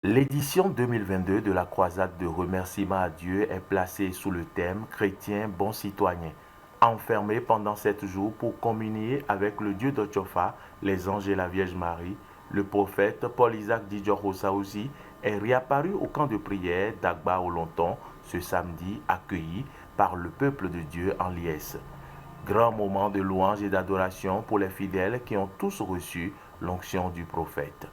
L'édition 2022 de la croisade de remerciement à Dieu est placée sous le thème Chrétien, bon citoyen. Enfermé pendant 7 jours pour communier avec le Dieu d'Otchofa, les anges et la Vierge Marie, le prophète Paul-Isaac Didjor aussi est réapparu au camp de prière d'Agba-Olonton ce samedi, accueilli par le peuple de Dieu en liesse. Grand moment de louange et d'adoration pour les fidèles qui ont tous reçu l'onction du prophète.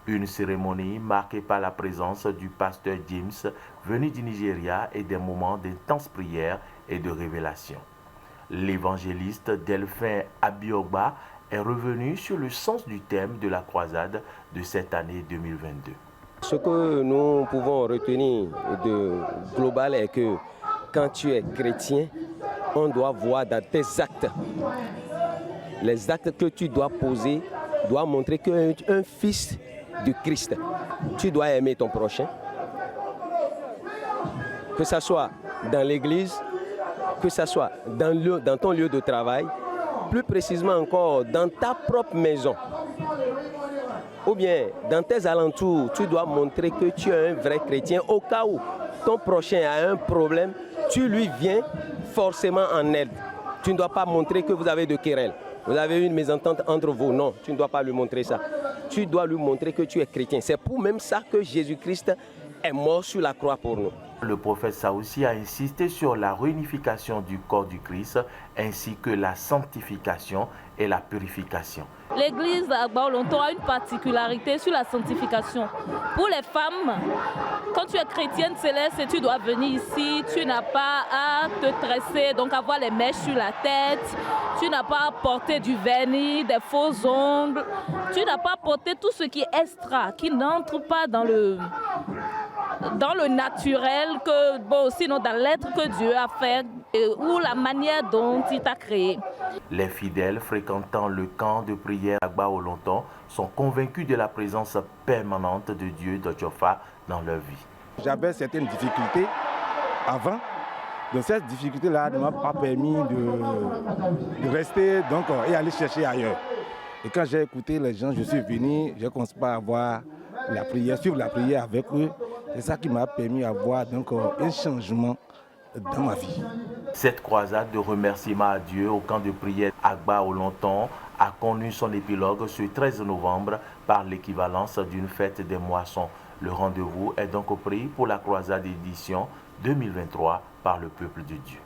Une cérémonie marquée par la présence du pasteur James venu du Nigeria et des moments d'intense prière et de révélation. L'évangéliste Delphin Abiogba est revenu sur le sens du thème de la croisade de cette année 2022. Ce que nous pouvons retenir de global est que quand tu es chrétien, on doit voir dans tes actes. Les actes que tu dois poser doivent montrer qu'un fils du Christ, tu dois aimer ton prochain, que ce soit dans l'église, que ce soit dans ton lieu de travail, plus précisément encore dans ta propre maison, ou bien dans tes alentours, tu dois montrer que tu es un vrai chrétien. Au cas où ton prochain a un problème, tu lui viens forcément en aide. Tu ne dois pas montrer que vous avez de querelles. Vous avez une mésentente entre vous. Non, tu ne dois pas lui montrer ça. Tu dois lui montrer que tu es chrétien. C'est pour même ça que Jésus-Christ est mort sur la croix pour nous. Le prophète Saoussi a insisté sur la réunification du corps du Christ ainsi que la sanctification et la purification. L'église Agba-Olonton a une particularité sur la sanctification. Pour les femmes, quand tu es chrétienne céleste, tu dois venir ici, tu n'as pas à te tresser, donc avoir les mèches sur la tête, tu n'as pas à porter du vernis, des faux ongles, tu n'as pas à porter tout ce qui est extra, qui n'entre pas dans le naturel, sinon dans l'être que Dieu a fait ou la manière dont il t'a créé. Les fidèles fréquentant le camp de prière Agba-Olonton sont convaincus de la présence permanente de Dieu d'Otchofa dans leur vie. J'avais certaines difficultés avant. Donc cette difficulté-là ne m'a pas permis de rester et aller chercher ailleurs. Et quand j'ai écouté les gens, je suis venu, j'ai commencé à avoir la prière, suivre la prière avec eux. C'est ça qui m'a permis d'avoir un changement dans ma vie. Cette croisade de remerciement à Dieu au camp de prière Agba-Olonton a connu son épilogue ce 13 novembre par l'équivalence d'une fête des moissons. Le rendez-vous est donc pris pour la croisade édition 2023 par le peuple de Dieu.